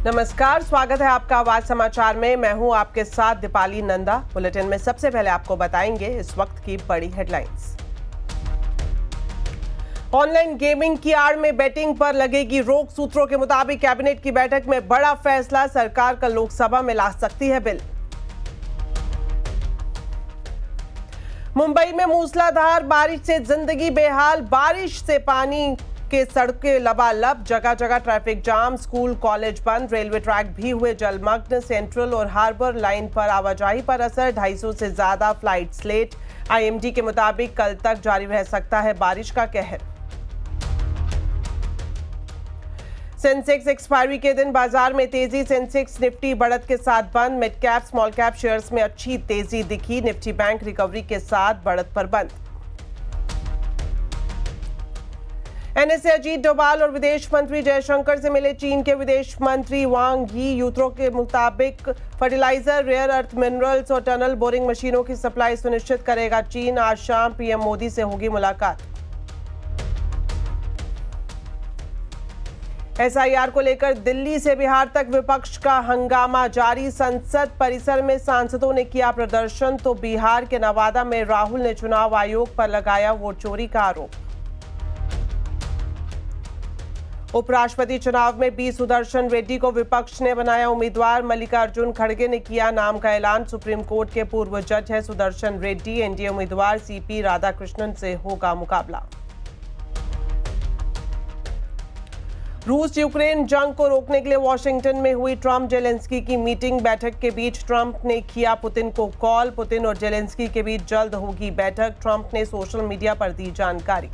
नमस्कार, स्वागत है आपका आवाज समाचार में। मैं हूं आपके साथ दीपाली नंदा। बुलेटिन में सबसे पहले आपको बताएंगे इस वक्त की बड़ी हेडलाइंस। ऑनलाइन गेमिंग की आड़ में बेटिंग पर लगेगी रोक। सूत्रों के मुताबिक कैबिनेट की बैठक में बड़ा फैसला, सरकार कल लोकसभा में ला सकती है बिल। मुंबई में मूसलाधार बारिश से जिंदगी बेहाल। बारिश से पानी के सड़कें लबालब, जगह जगह ट्रैफिक जाम, स्कूल कॉलेज बंद, रेलवे ट्रैक भी हुए जलमग्न। सेंट्रल और हार्बर लाइन पर आवाजाही पर असर, 250 से ज्यादा फ्लाइट्स लेट। आईएमडी के मुताबिक कल तक जारी रह सकता है बारिश का कहर। सेंसेक्स एक्सपायरी के दिन बाजार में तेजी, सेंसेक्स निफ्टी बढ़त के साथ बंद। Mid cap small cap shares में अच्छी तेजी दिखी। निफ्टी बैंक रिकवरी के साथ बढ़त पर बंद। एनएसए अजीत डोभाल और विदेश मंत्री जयशंकर से मिले चीन के विदेश मंत्री वांग यी। सूत्रों के मुताबिक फर्टिलाइजर, रेयर अर्थ मिनरल्स और टनल बोरिंग मशीनों की सप्लाई सुनिश्चित करेगा चीन। आज शाम पीएम मोदी से होगी मुलाकात। एसआईआर को लेकर दिल्ली से बिहार तक विपक्ष का हंगामा जारी। संसद परिसर में सांसदों ने किया प्रदर्शन, तो बिहार के नवादा में राहुल ने चुनाव आयोग पर लगाया वोट चोरी का आरोप। उपराष्ट्रपति चुनाव में बी सुदर्शन रेड्डी को विपक्ष ने बनाया उम्मीदवार। मल्लिकार्जुन खड़गे ने किया नाम का ऐलान। सुप्रीम कोर्ट के पूर्व जज है सुदर्शन रेड्डी। एनडीए उम्मीदवार सीपी राधाकृष्णन से होगा मुकाबला। रूस यूक्रेन जंग को रोकने के लिए वॉशिंगटन में हुई ट्रंप जेलेंस्की की मीटिंग। बैठक के बीच ट्रंप ने किया पुतिन को कॉल। पुतिन और जेलेंस्की के बीच जल्द होगी बैठक। ट्रंप ने सोशल मीडिया पर दी जानकारी।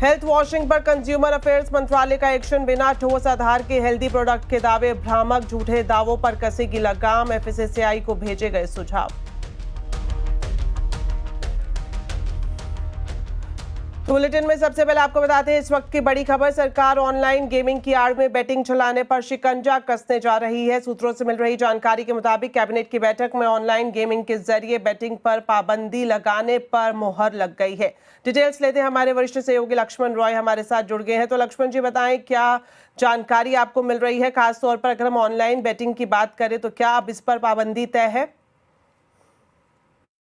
हेल्थ वॉशिंग पर कंज्यूमर अफेयर्स मंत्रालय का एक्शन। बिना ठोस आधार के हेल्दी प्रोडक्ट के दावे भ्रामक, झूठे दावों पर कसेगी लगाम। एफएसएसएआई को भेजे गए सुझाव। बुलेटिन में सबसे पहले आपको बताते हैं इस वक्त की बड़ी खबर। सरकार ऑनलाइन गेमिंग की आड़ में बेटिंग चलाने पर शिकंजा कसने जा रही है। सूत्रों से मिल रही जानकारी के मुताबिक कैबिनेट की बैठक में ऑनलाइन गेमिंग के जरिए बेटिंग पर पाबंदी लगाने पर मुहर लग गई है। डिटेल्स लेते हैं, हमारे वरिष्ठ सहयोगी लक्ष्मण रॉय हमारे साथ जुड़ गए हैं। तो लक्ष्मण जी बताएं, क्या जानकारी आपको मिल रही है? खासतौर पर अगर हम ऑनलाइन बेटिंग की बात करें तो क्या अब इस पर पाबंदी तय है?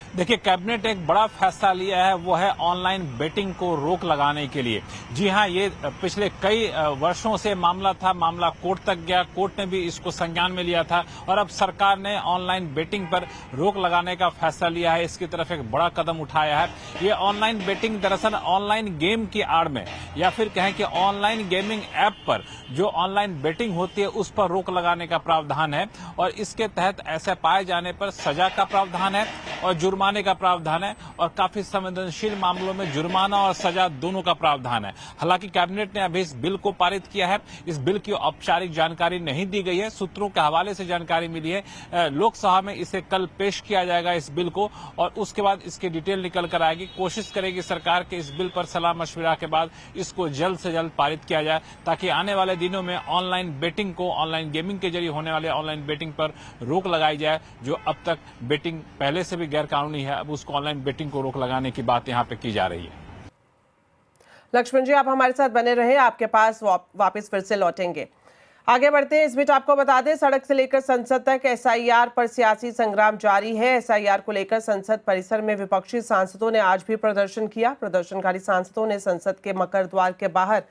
देखिए, कैबिनेट एक बड़ा फैसला लिया है, वो है ऑनलाइन बेटिंग को रोक लगाने के लिए। जी हां, ये पिछले कई वर्षों से मामला था, मामला कोर्ट तक गया, कोर्ट ने भी इसको संज्ञान में लिया था और अब सरकार ने ऑनलाइन बेटिंग पर रोक लगाने का फैसला लिया है। इसकी तरफ एक बड़ा कदम उठाया है। ये ऑनलाइन बेटिंग दरअसल ऑनलाइन गेम की आड़ में या फिर कहें कि ऑनलाइन गेमिंग ऐप पर जो ऑनलाइन बेटिंग होती है उस पर रोक लगाने का प्रावधान है और इसके तहत ऐसे पाए जाने पर सजा का प्रावधान है और जुर्माने का प्रावधान है और काफी संवेदनशील मामलों में जुर्माना और सजा दोनों का प्रावधान है। हालांकि कैबिनेट ने अभी इस बिल को पारित किया है। इस बिल की औपचारिक जानकारी नहीं दी गई है। सूत्रों के हवाले से जानकारी मिली है लोकसभा में इसे कल पेश किया जाएगा इस बिल को और उसके बाद इसकी डिटेल निकल कर आएगी। कोशिश करेगी सरकार के इस बिल पर सलाह मशविरा के बाद इसको जल्द से जल्द पारित किया जाए ताकि आने वाले दिनों में ऑनलाइन बेटिंग को, ऑनलाइन गेमिंग के जरिए होने वाले ऑनलाइन बेटिंग पर रोक लगाई जाए। जो अब तक बेटिंग पहले से भी गैर कानूनी है, अब उसको ऑनलाइन बेटिंग को रोक लगाने की बात यहां पे की जा रही है। लक्ष्मण जी, आप हमारे साथ बने रहे, आपके पास वापस फिर से लौटेंगे। आगे बढ़ते हैं। इस बीच आपको बता दें, सड़क से लेकर संसद तक एसआईआर पर सियासी संग्राम जारी है। एसआईआर को लेकर संसद परिसर में विपक्षी सांसदों ने आज भी प्रदर्शन किया। प्रदर्शनकारी सांसदों ने संसद के मकर द्वार के बाहर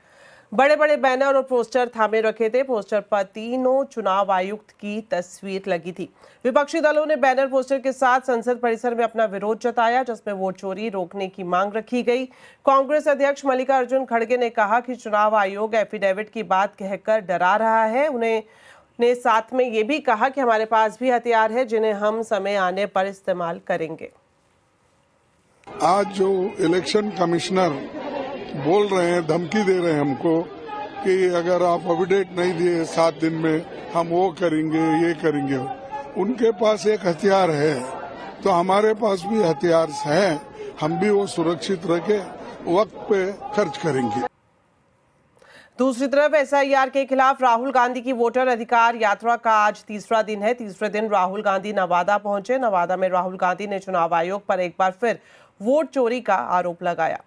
बड़े बड़े बैनर और पोस्टर थामे रखे थे। पोस्टर पर तीनों चुनाव आयुक्त की तस्वीर लगी थी। विपक्षी दलों ने बैनर पोस्टर के साथ संसद परिसर में अपना विरोध जताया, जिसमें वोट चोरी रोकने की मांग रखी गई। कांग्रेस अध्यक्ष मल्लिकार्जुन खड़गे ने कहा कि चुनाव आयोग एफिडेविट की बात कहकर डरा रहा है। उन्होंने साथ में ये भी कहा कि हमारे पास भी हथियार है जिन्हें हम समय आने पर इस्तेमाल करेंगे। आज जो इलेक्शन कमिश्नर बोल रहे हैं, धमकी दे रहे हैं हमको कि अगर आप एफिडेविट नहीं दिए 7 दिन में हम वो करेंगे, ये करेंगे। उनके पास एक हथियार है तो हमारे पास भी हथियार हैं, हम भी वो सुरक्षित रखे वक्त पे खर्च करेंगे। दूसरी तरफ एसआईआर के खिलाफ राहुल गांधी की वोटर अधिकार यात्रा का आज तीसरा दिन है। तीसरे दिन राहुल गांधी नवादा पहुंचे। नवादा में राहुल गांधी ने चुनाव आयोग पर एक बार फिर वोट चोरी का आरोप लगाया।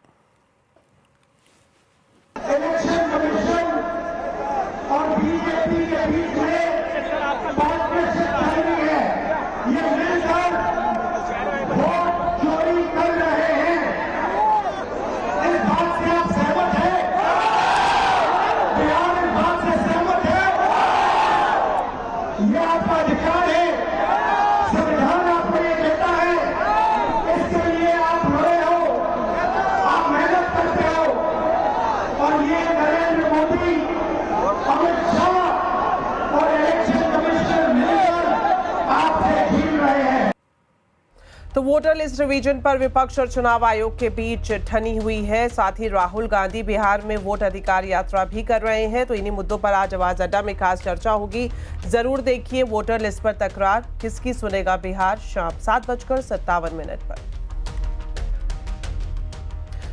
तो वोटर लिस्ट रिवीजन पर विपक्ष और चुनाव आयोग के बीच ठनी हुई है। साथ ही राहुल गांधी बिहार में वोट अधिकार यात्रा भी कर रहे हैं। तो इन्हीं मुद्दों पर आज आवाज अड्डा में खास चर्चा होगी। जरूर देखिए वोटर लिस्ट पर तकरार किसकी सुनेगा बिहार, शाम 7:57 पर।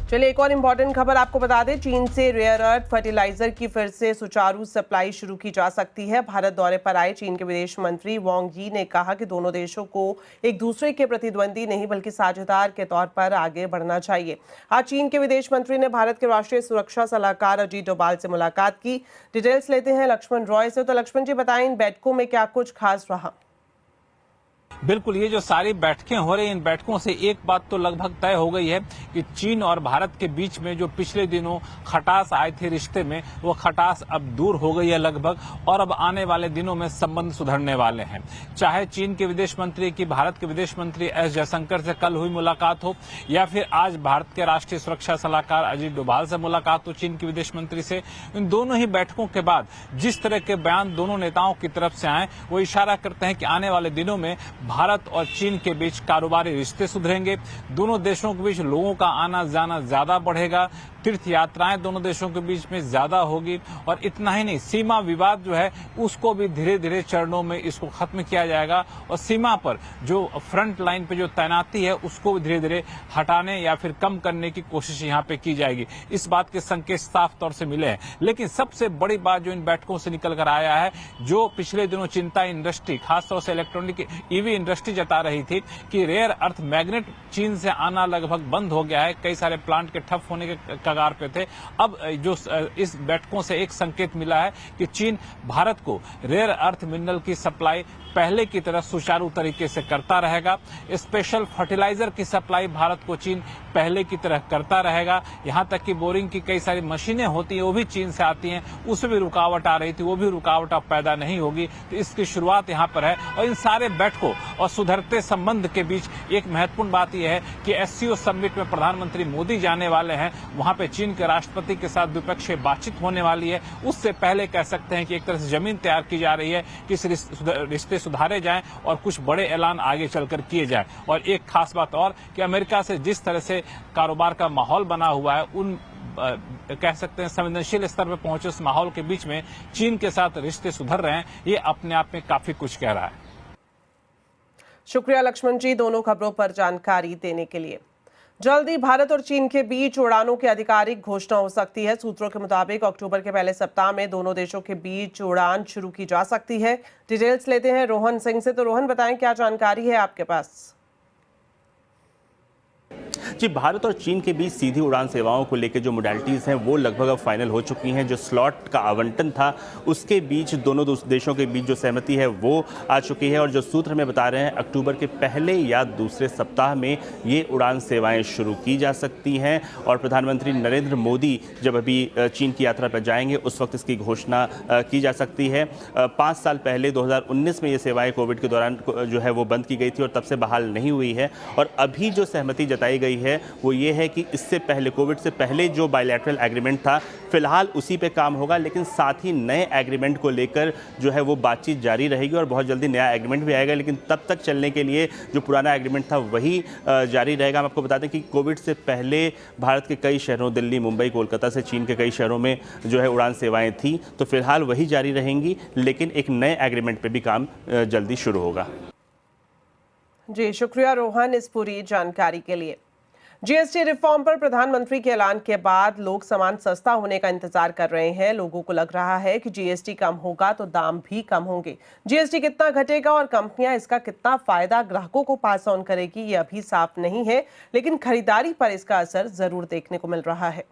चलिए एक और इम्पोर्टेंट खबर आपको बता दें, चीन से रेयर अर्थ फर्टिलाइजर की फिर से सुचारू सप्लाई शुरू की जा सकती है। भारत दौरे पर आए चीन के विदेश मंत्री वांग यी ने कहा कि दोनों देशों को एक दूसरे के प्रतिद्वंदी नहीं बल्कि साझेदार के तौर पर आगे बढ़ना चाहिए। आज चीन के विदेश मंत्री ने भारत के राष्ट्रीय सुरक्षा सलाहकार अजीत डोभाल से मुलाकात की। डिटेल्स लेते हैं लक्ष्मण रॉय से। तो लक्ष्मण जी बताएं, इन बैठकों में क्या कुछ खास रहा? बिल्कुल, ये जो सारी बैठकें हो रही हैं, इन बैठकों से एक बात तो लगभग तय हो गई है कि चीन और भारत के बीच में जो पिछले दिनों खटास आए थे रिश्ते में, वो खटास अब दूर हो गई है लगभग, और अब आने वाले दिनों में संबंध सुधरने वाले हैं। चाहे चीन के विदेश मंत्री की भारत के विदेश मंत्री एस जयशंकर से कल हुई मुलाकात हो, या फिर आज भारत के राष्ट्रीय सुरक्षा सलाहकार अजीत डोभाल से मुलाकात हो चीन के विदेश मंत्री से, इन दोनों ही बैठकों के बाद जिस तरह के बयान दोनों नेताओं की तरफ से आए, वो इशारा करते हैं कि आने वाले दिनों में भारत और चीन के बीच कारोबारी रिश्ते सुधरेंगे, दोनों देशों के बीच लोगों का आना जाना ज्यादा बढ़ेगा, तीर्थ यात्राएं दोनों देशों के बीच में ज्यादा होगी, और इतना ही नहीं, सीमा विवाद जो है उसको भी धीरे धीरे चरणों में इसको खत्म किया जाएगा, और सीमा पर जो फ्रंट लाइन पे जो तैनाती है उसको भी धीरे धीरे हटाने या फिर कम करने की कोशिश यहाँ पे की जाएगी। इस बात के संकेत साफ तौर से मिले हैं। लेकिन सबसे बड़ी बात जो इन बैठकों से निकल कर आया है, जो पिछले दिनों चिंता इंडस्ट्री, खासतौर से इलेक्ट्रॉनिक ईवी इंडस्ट्री जता रही थी कि रेयर अर्थ मैग्नेट चीन से आना लगभग बंद हो गया है, कई सारे प्लांट के ठप होने के कगार पे थे। अब जो इस बैठकों से एक संकेत मिला है कि चीन भारत को रेयर अर्थ मिनरल की सप्लाई पहले की तरह सुचारू तरीके से करता रहेगा। स्पेशल फर्टिलाइजर की सप्लाई भारत को चीन पहले की तरह करता रहेगा। यहां तक कि बोरिंग की कई सारी मशीनें होती हैं, वो भी चीन से आती हैं, उसमें भी रुकावट आ रही थी, वो भी रुकावट अब पैदा नहीं होगी। तो इसकी शुरुआत यहां पर है। और इन सारे बैठकों और सुधरते संबंध के बीच एक महत्वपूर्ण बात यह है कि एससीओ समिट में प्रधानमंत्री मोदी जाने वाले हैं। वहां पे चीन के राष्ट्रपति के साथ द्विपक्षीय बातचीत होने वाली है। उससे पहले कह सकते हैं कि एक तरह से जमीन तैयार की जा रही है कि इस रिश्ते सुधारे जाएं और कुछ बड़े ऐलान आगे चलकर किए जाएं। और एक खास बात और कि अमेरिका से जिस तरह से कारोबार का माहौल बना हुआ है, उन कह सकते हैं संवेदनशील स्तर पर पहुंचे उस माहौल के बीच में चीन के साथ रिश्ते सुधर रहे हैं, ये अपने आप में काफी कुछ कह रहा है। शुक्रिया लक्ष्मण जी दोनों खबरों पर जानकारी देने के लिए। जल्दी भारत और चीन के बीच उड़ानों की आधिकारिक घोषणा हो सकती है। सूत्रों के मुताबिक अक्टूबर के पहले सप्ताह में दोनों देशों के बीच उड़ान शुरू की जा सकती है। डिटेल्स लेते हैं रोहन सिंह से। तो रोहन बताएं, क्या जानकारी है आपके पास? जी, भारत और चीन के बीच सीधी उड़ान सेवाओं को लेकर जो मोडालिटीज़ हैं वो लगभग अब फाइनल हो चुकी हैं। जो स्लॉट का आवंटन था उसके बीच दोनों देशों के बीच जो सहमति है वो आ चुकी है, और जो सूत्र में बता रहे हैं अक्टूबर के पहले या दूसरे सप्ताह में ये उड़ान सेवाएं शुरू की जा सकती हैं। और प्रधानमंत्री नरेंद्र मोदी जब अभी चीन की यात्रा पर जाएंगे उस वक्त इसकी घोषणा की जा सकती है। 5 साल पहले 2019 में ये सेवाएँ कोविड के दौरान जो है वो बंद की गई थी और तब से बहाल नहीं हुई है। और अभी जो सहमति जताई गई है वो ये है कि इससे पहले, कोविड से पहले जो बायलैटरल एग्रीमेंट था फिलहाल उसी पे काम होगा, लेकिन साथ ही नए एग्रीमेंट को लेकर जो है वो बातचीत जारी रहेगी और बहुत जल्दी नया एग्रीमेंट भी आएगा। लेकिन तब तक चलने के लिए जो पुराना एग्रीमेंट था वही जारी रहेगा। हम आपको बता दें कि कोविड से पहले भारत के कई शहरों, दिल्ली, मुंबई, कोलकाता से चीन के कई शहरों में जो है उड़ान सेवाएं थी, तो फिलहाल वही जारी रहेंगी, लेकिन एक नए एग्रीमेंट पे भी काम जल्दी शुरू होगा। जी शुक्रिया रोहन इस पूरी जानकारी के लिए। जीएसटी रिफॉर्म पर प्रधानमंत्री के ऐलान के बाद लोग सामान सस्ता होने का इंतजार कर रहे हैं। लोगों को लग रहा है कि जीएसटी कम होगा तो दाम भी कम होंगे। जीएसटी कितना घटेगा और कंपनियां इसका कितना फायदा ग्राहकों को पास ऑन करेगी, ये अभी साफ नहीं है, लेकिन खरीदारी पर इसका असर जरूर देखने को मिल रहा है।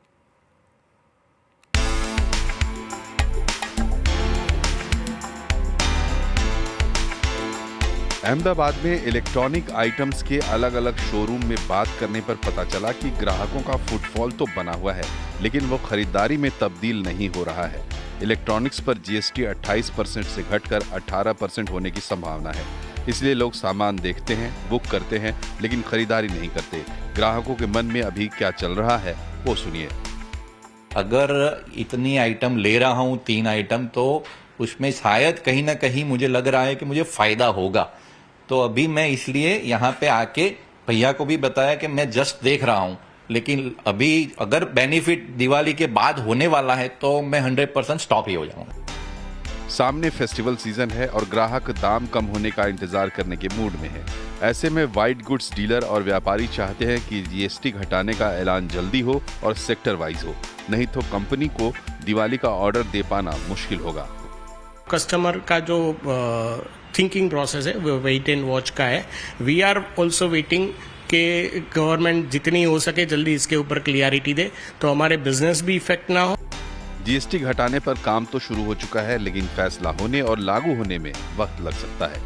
अहमदाबाद में इलेक्ट्रॉनिक आइटम्स के अलग अलग शोरूम में बात करने पर पता चला कि ग्राहकों का फुटफॉल तो बना हुआ है, लेकिन वो खरीदारी में तब्दील नहीं हो रहा है। इलेक्ट्रॉनिक्स पर जीएसटी 28% से घटकर 18% होने की संभावना है। इसलिए लोग सामान देखते हैं, बुक करते हैं, लेकिन खरीदारी नहीं करते। ग्राहकों के मन में अभी क्या चल रहा है वो सुनिए। अगर इतनी आइटम ले रहा हूँ, 3 आइटम, तो उसमें शायद कहीं ना कहीं मुझे लग रहा है कि मुझे फायदा होगा। तो अभी मैं इसलिए यहाँ पे आके भैया को भी बताया कि मैं जस्ट देख रहा हूं, लेकिन अभी अगर बेनिफिट दिवाली के बाद होने वाला है तो मैं 100% स्टॉप ही हो जाऊंगा। सामने फेस्टिवल सीजन है और ग्राहक दाम कम होने का इंतजार करने के मूड में है। ऐसे में व्हाइट गुड्स डीलर और व्यापारी चाहते हैं कि जीएसटी घटाने का ऐलान जल्दी हो और सेक्टर वाइज हो, नहीं तो कंपनी को दिवाली का ऑर्डर दे पाना मुश्किल होगा। कस्टमर का जो थिंकिंग प्रोसेस है वो वेट एंड वॉच का है। वी आर ऑल्सो वेटिंग कि गवर्नमेंट जितनी हो सके जल्दी इसके ऊपर क्लियरिटी दे तो हमारे बिजनेस भी इफेक्ट ना हो। जीएसटी घटाने पर काम तो शुरू हो चुका है, लेकिन फैसला होने और लागू होने में वक्त लग सकता है।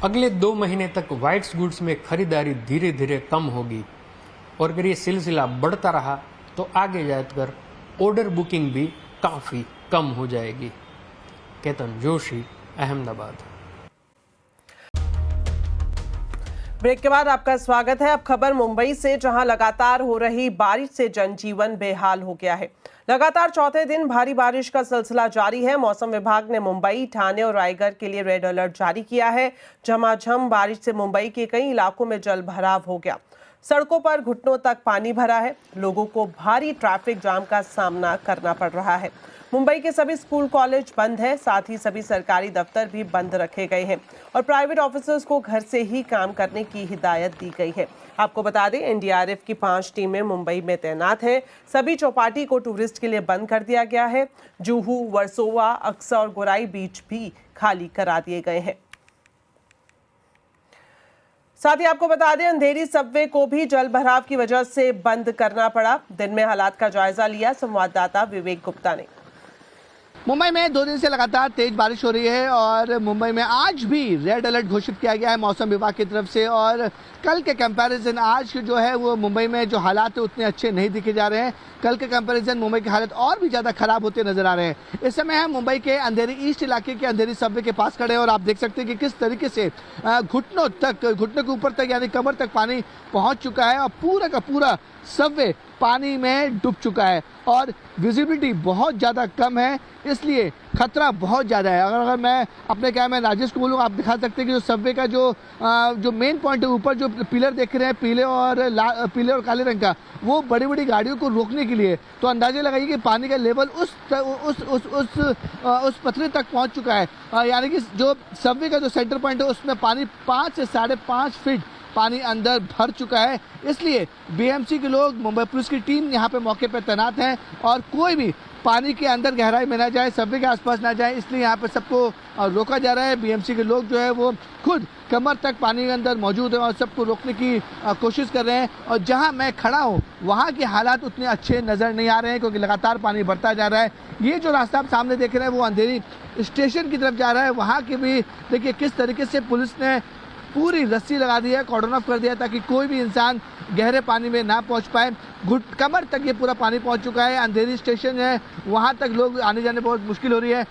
अगले 2 महीने तक व्हाइट गुड्स में खरीदारी धीरे धीरे कम होगी और अगर ये सिलसिला बढ़ता रहा तो आगे जाकर ऑर्डर बुकिंग भी काफ़ी कम हो जाएगी। केतन जोशी, अहमदाबाद। ब्रेक के बाद आपका स्वागत है। अब खबर मुंबई से, जहां लगातार हो रही बारिश से जनजीवन बेहाल हो गया है। लगातार चौथे दिन भारी बारिश का सिलसिला जारी है। मौसम विभाग ने मुंबई, ठाणे और रायगढ़ के लिए रेड अलर्ट जारी किया है। झमाझम बारिश से मुंबई के कई इलाकों में जल भराव हो गया। सड़कों पर घुटनों तक पानी भरा है। लोगों को भारी ट्रैफिक जाम का सामना करना पड़ रहा है। मुंबई के सभी स्कूल कॉलेज बंद हैं, साथ ही सभी सरकारी दफ्तर भी बंद रखे गए हैं और प्राइवेट ऑफिसर्स को घर से ही काम करने की हिदायत दी गई है। आपको बता दें, एनडीआरएफ की 5 टीमें मुंबई में तैनात हैं। सभी चौपाटी को टूरिस्ट के लिए बंद कर दिया गया है। जुहू, वर्सोवा, अक्सा और गोराई बीच भी खाली करा दिए गए हैं। साथ ही आपको बता दें, अंधेरी सबवे को भी जल भराव की वजह से बंद करना पड़ा। दिन में हालात का जायजा लिया संवाददाता विवेक गुप्ता ने। मुंबई में 2 दिन से लगातार तेज बारिश हो रही है और मुंबई में आज भी रेड अलर्ट घोषित किया गया है मौसम विभाग की तरफ से। और कल के कंपैरिजन आज जो है वो मुंबई में जो हालात है उतने अच्छे नहीं दिखे जा रहे हैं। कल के कंपैरिजन मुंबई के हालात और भी ज़्यादा खराब होते नजर आ रहे हैं। इस समय हम मुंबई के अंधेरी ईस्ट इलाके के अंधेरी सबवे के पास खड़े हैं और आप देख सकते हैं कि किस तरीके से घुटनों के ऊपर तक यानी कमर तक पानी पहुंच चुका है और पूरा का पूरा सबवे पानी में डूब चुका है और विजिबिलिटी बहुत ज़्यादा कम है, इसलिए खतरा बहुत ज़्यादा है। अगर मैं अपने क्या मैं राजेश को बोलूँ, आप दिखा सकते हैं कि जो सबवे का जो मेन पॉइंट है, ऊपर जो पिलर देख रहे हैं पीले और काले रंग का, वो बड़ी बड़ी गाड़ियों को रोकने के लिए, तो अंदाजे लगाइए कि पानी का लेवल उस पथरे तक पहुंच चुका है। यानी कि जो सबवे का जो सेंटर पॉइंट है उसमें पानी 5 से 5.5 फीट पानी अंदर भर चुका है। इसलिए बीएमसी के लोग, मुंबई पुलिस की टीम यहाँ पे मौके पर तैनात हैं और कोई भी पानी के अंदर गहराई में ना जाए, सबवे के आसपास ना जाए, इसलिए यहाँ पे सबको रोका जा रहा है। बीएमसी के लोग जो है वो खुद कमर तक पानी के अंदर मौजूद हैं और सबको रोकने की कोशिश कर रहे हैं। और जहाँ मैं खड़ा हूँ वहाँ के हालात उतने अच्छे नज़र नहीं आ रहे हैं क्योंकि लगातार पानी बढ़ता जा रहा है। ये जो रास्ता आप सामने देख रहे हैं वो अंधेरी स्टेशन की तरफ जा रहा है। वहाँ के भी देखिए किस तरीके से पुलिस ने पूरी रस्सी लगा दी है, कॉर्डन ऑफ कर दिया ताकि कोई भी इंसान गहरे पानी में ना पहुंच पाए। कमर तक ये पूरा पानी पहुंच चुका है। अंधेरी स्टेशन है, वहां तक लोग आने जाने बहुत मुश्किल हो रही है।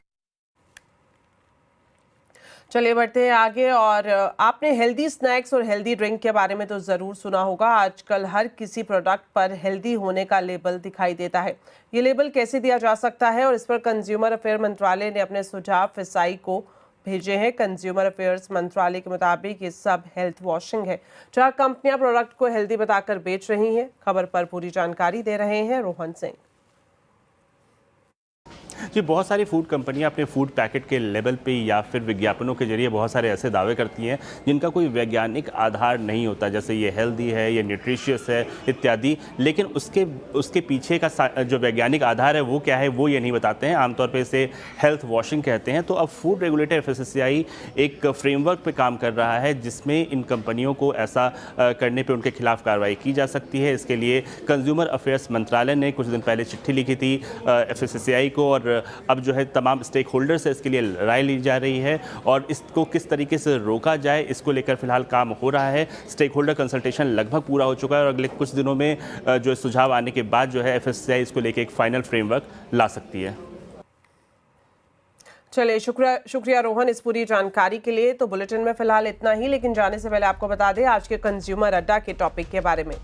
चलिए बढ़ते हैं आगे। और आपने हेल्दी स्नैक्स और हेल्दी ड्रिंक के बारे में तो ज़रूर सुना होगा। आजकल हर किसी प्रोडक्ट पर हेल्दी होने का लेबल दिखाई देता है। ये लेबल कैसे दिया जा सकता है और इस पर कंज्यूमर अफेयर मंत्रालय ने अपने सुझाव फिसाई को भेजे हैं। कंज्यूमर अफेयर्स मंत्रालय के मुताबिक ये सब हेल्थ वॉशिंग है, जहां कंपनियां प्रोडक्ट को हेल्दी बताकर बेच रही हैं। खबर पर पूरी जानकारी दे रहे हैं रोहन सिंह। जी, बहुत सारी फूड कंपनियां अपने फूड पैकेट के लेवल पे या फिर विज्ञापनों के जरिए बहुत सारे ऐसे दावे करती हैं जिनका कोई वैज्ञानिक आधार नहीं होता, जैसे ये हेल्दी है, ये न्यूट्रिशियस है इत्यादि। लेकिन उसके पीछे का जो वैज्ञानिक आधार है वो क्या है वो ये नहीं बताते हैं। आमतौर पे इसे हेल्थ वॉशिंग कहते हैं। तो अब फूड रेगुलेटर एफएसएसएआई एक फ्रेमवर्क पे काम कर रहा है जिसमें इन कंपनियों को ऐसा करने पर उनके खिलाफ कार्रवाई की जा सकती है। इसके लिए कंज्यूमर अफेयर्स मंत्रालय ने कुछ दिन पहले चिट्ठी लिखी थी एफएसएसएआई को और अब जो है तमाम स्टेक होल्डर से इसके लिए राय ली जा रही है और इसको किस तरीके से रोका जाए इसको लेकर फिलहाल काम हो रहा है। स्टेक होल्डर कंसल्टेशन लगभग पूरा हो चुका है और अगले कुछ दिनों में जो सुझाव आने के बाद जो है एफएसएसएआई इसको लेकर एक फाइनल फ्रेमवर्क ला सकती है। चलिए शुक्रिया रोहन इस पूरी जानकारी के लिए। तो बुलेटिन में फिलहाल इतना ही, लेकिन जाने से पहले आपको बता दें आज के कंज्यूमर अड्डा के टॉपिक के बारे में।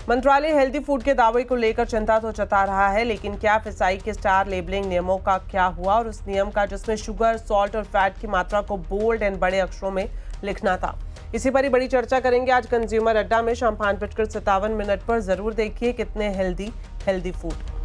मंत्रालय हेल्दी फूड के दावे को लेकर चिंता तो जता रहा है, लेकिन क्या फिसाई के स्टार लेबलिंग नियमों का क्या हुआ और उस नियम का जिसमें शुगर, सॉल्ट और फैट की मात्रा को बोल्ड एंड बड़े अक्षरों में लिखना था। इसी पर ही बड़ी चर्चा करेंगे आज कंज्यूमर अड्डा में शाम 5:57 पर। जरूर देखिए कितने हेल्दी फूड।